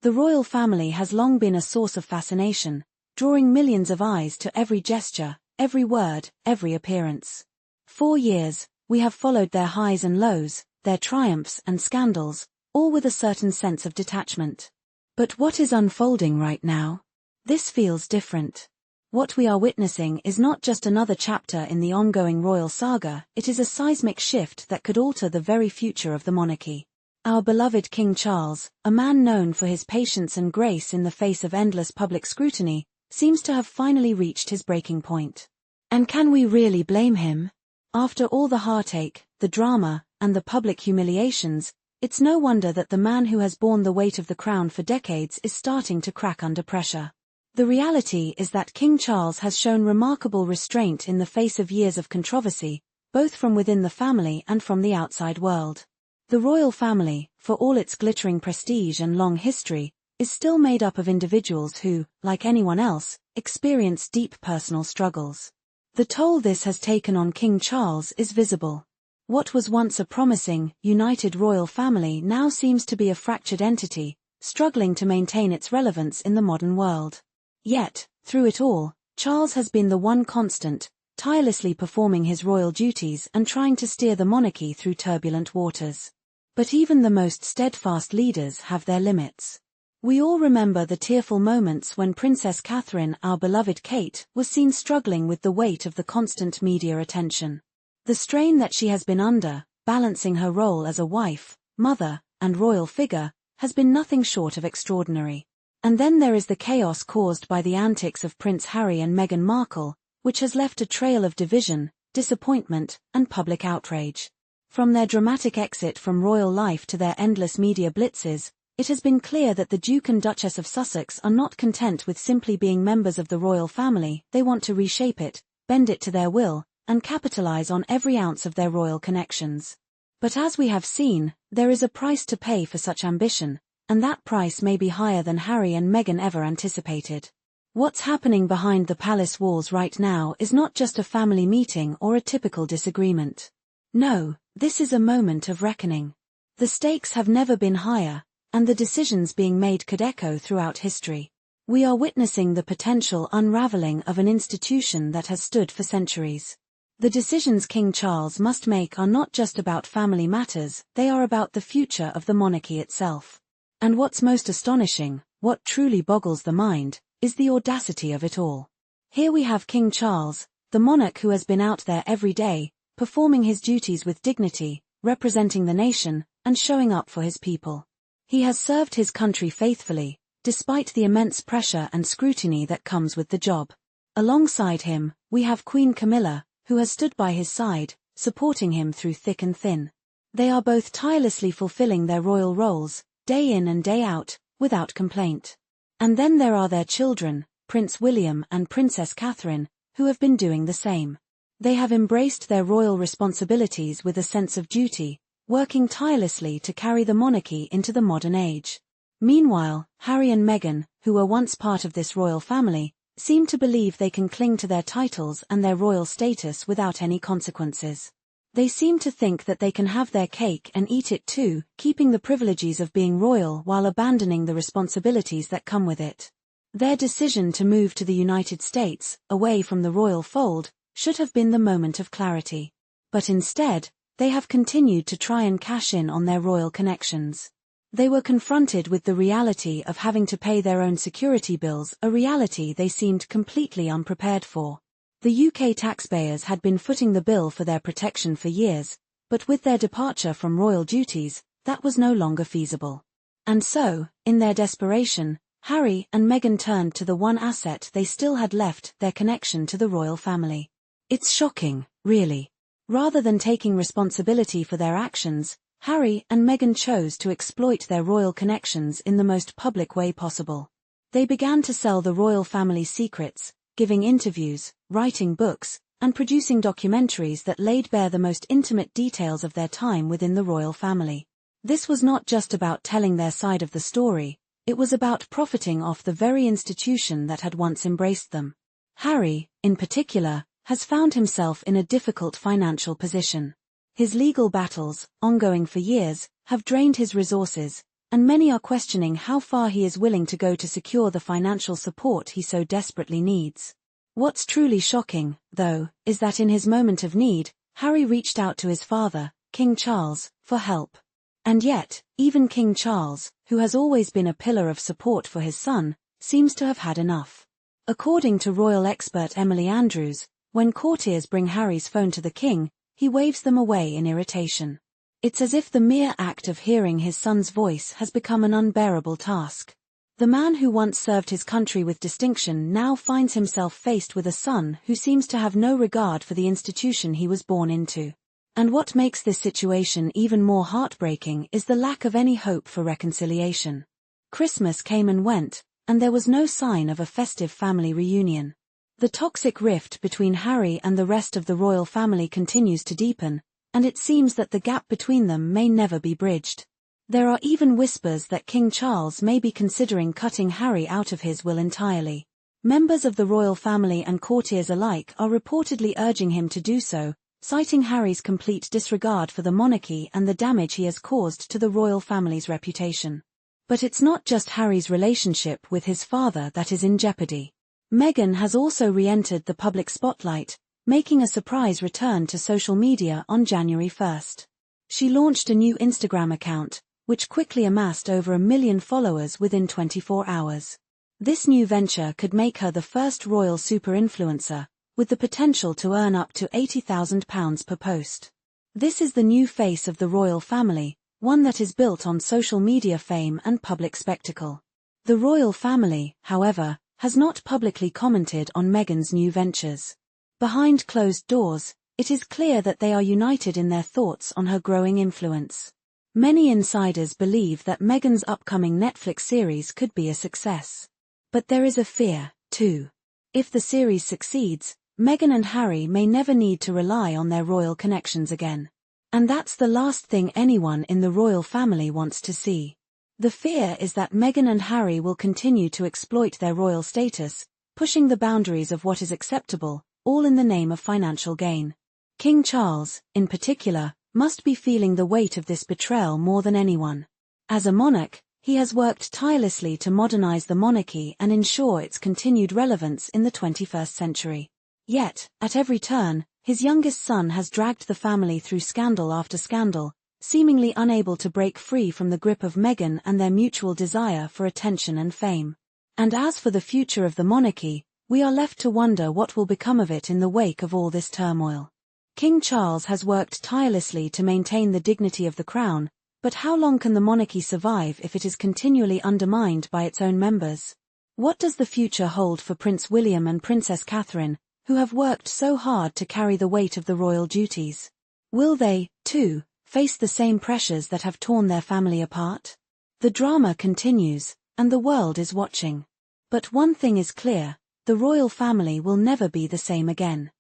The royal family has long been a source of fascination, drawing millions of eyes to every gesture, every word, every appearance. For years, we have followed their highs and lows, their triumphs and scandals, all with a certain sense of detachment. But what is unfolding right now? This feels different. What we are witnessing is not just another chapter in the ongoing royal saga, it is a seismic shift that could alter the very future of the monarchy. Our beloved King Charles, a man known for his patience and grace in the face of endless public scrutiny, seems to have finally reached his breaking point. And can we really blame him? After all the heartache, the drama, and the public humiliations, it's no wonder that the man who has borne the weight of the crown for decades is starting to crack under pressure. The reality is that King Charles has shown remarkable restraint in the face of years of controversy, both from within the family and from the outside world. The royal family, for all its glittering prestige and long history, is still made up of individuals who, like anyone else, experience deep personal struggles. The toll this has taken on King Charles is visible. What was once a promising, united royal family now seems to be a fractured entity, struggling to maintain its relevance in the modern world. Yet, through it all, Charles has been the one constant, tirelessly performing his royal duties and trying to steer the monarchy through turbulent waters. But even the most steadfast leaders have their limits. We all remember the tearful moments when Princess Catherine, our beloved Kate, was seen struggling with the weight of the constant media attention. The strain that she has been under, balancing her role as a wife, mother, and royal figure, has been nothing short of extraordinary. And then there is the chaos caused by the antics of Prince Harry and Meghan Markle, which has left a trail of division, disappointment, and public outrage. From their dramatic exit from royal life to their endless media blitzes, it has been clear that the Duke and Duchess of Sussex are not content with simply being members of the royal family. They want to reshape it, bend it to their will, and capitalize on every ounce of their royal connections. But as we have seen, there is a price to pay for such ambition, and that price may be higher than Harry and Meghan ever anticipated. What's happening behind the palace walls right now is not just a family meeting or a typical disagreement. No, this is a moment of reckoning. The stakes have never been higher, and the decisions being made could echo throughout history. We are witnessing the potential unraveling of an institution that has stood for centuries. The decisions King Charles must make are not just about family matters, they are about the future of the monarchy itself. And what's most astonishing, what truly boggles the mind, is the audacity of it all. Here we have King Charles, the monarch who has been out there every day, performing his duties with dignity, representing the nation, and showing up for his people. He has served his country faithfully, despite the immense pressure and scrutiny that comes with the job. Alongside him, we have Queen Camilla, who has stood by his side, supporting him through thick and thin. They are both tirelessly fulfilling their royal roles, day in and day out, without complaint. And then there are their children, Prince William and Princess Catherine, who have been doing the same. They have embraced their royal responsibilities with a sense of duty, working tirelessly to carry the monarchy into the modern age. Meanwhile, Harry and Meghan, who were once part of this royal family, seem to believe they can cling to their titles and their royal status without any consequences. They seem to think that they can have their cake and eat it too, keeping the privileges of being royal while abandoning the responsibilities that come with it. Their decision to move to the United States, away from the royal fold, should have been the moment of clarity. But instead, they have continued to try and cash in on their royal connections. They were confronted with the reality of having to pay their own security bills, a reality they seemed completely unprepared for. The UK taxpayers had been footing the bill for their protection for years, but with their departure from royal duties, that was no longer feasible. And so, in their desperation, Harry and Meghan turned to the one asset they still had left, their connection to the royal family. It's shocking, really. Rather than taking responsibility for their actions, Harry and Meghan chose to exploit their royal connections in the most public way possible. They began to sell the royal family's secrets, giving interviews, writing books, and producing documentaries that laid bare the most intimate details of their time within the royal family. This was not just about telling their side of the story, it was about profiting off the very institution that had once embraced them. Harry, in particular, has found himself in a difficult financial position. His legal battles, ongoing for years, have drained his resources, and many are questioning how far he is willing to go to secure the financial support he so desperately needs. What's truly shocking, though, is that in his moment of need, Harry reached out to his father, King Charles, for help. And yet, even King Charles, who has always been a pillar of support for his son, seems to have had enough. According to royal expert Emily Andrews, when courtiers bring Harry's phone to the king, he waves them away in irritation. It's as if the mere act of hearing his son's voice has become an unbearable task. The man who once served his country with distinction now finds himself faced with a son who seems to have no regard for the institution he was born into. And what makes this situation even more heartbreaking is the lack of any hope for reconciliation. Christmas came and went, and there was no sign of a festive family reunion. The toxic rift between Harry and the rest of the royal family continues to deepen, and it seems that the gap between them may never be bridged. There are even whispers that King Charles may be considering cutting Harry out of his will entirely. Members of the royal family and courtiers alike are reportedly urging him to do so, citing Harry's complete disregard for the monarchy and the damage he has caused to the royal family's reputation. But it's not just Harry's relationship with his father that is in jeopardy. Meghan has also re-entered the public spotlight, making a surprise return to social media on January 1st. She launched a new Instagram account, which quickly amassed over 1 million followers within 24 hours. This new venture could make her the first royal super-influencer, with the potential to earn up to £80,000 per post. This is the new face of the royal family, one that is built on social media fame and public spectacle. The royal family, however, has not publicly commented on Meghan's new ventures. Behind closed doors, it is clear that they are united in their thoughts on her growing influence. Many insiders believe that Meghan's upcoming Netflix series could be a success. But there is a fear, too. If the series succeeds, Meghan and Harry may never need to rely on their royal connections again. And that's the last thing anyone in the royal family wants to see. The fear is that Meghan and Harry will continue to exploit their royal status, pushing the boundaries of what is acceptable, all in the name of financial gain. King Charles, in particular, must be feeling the weight of this betrayal more than anyone. As a monarch, he has worked tirelessly to modernize the monarchy and ensure its continued relevance in the 21st century. Yet, at every turn, his youngest son has dragged the family through scandal after scandal, seemingly unable to break free from the grip of Meghan and their mutual desire for attention and fame. And as for the future of the monarchy, we are left to wonder what will become of it in the wake of all this turmoil. King Charles has worked tirelessly to maintain the dignity of the crown, but how long can the monarchy survive if it is continually undermined by its own members? What does the future hold for Prince William and Princess Catherine, who have worked so hard to carry the weight of the royal duties? Will they, too, face the same pressures that have torn their family apart? The drama continues, and the world is watching. But one thing is clear, the royal family will never be the same again.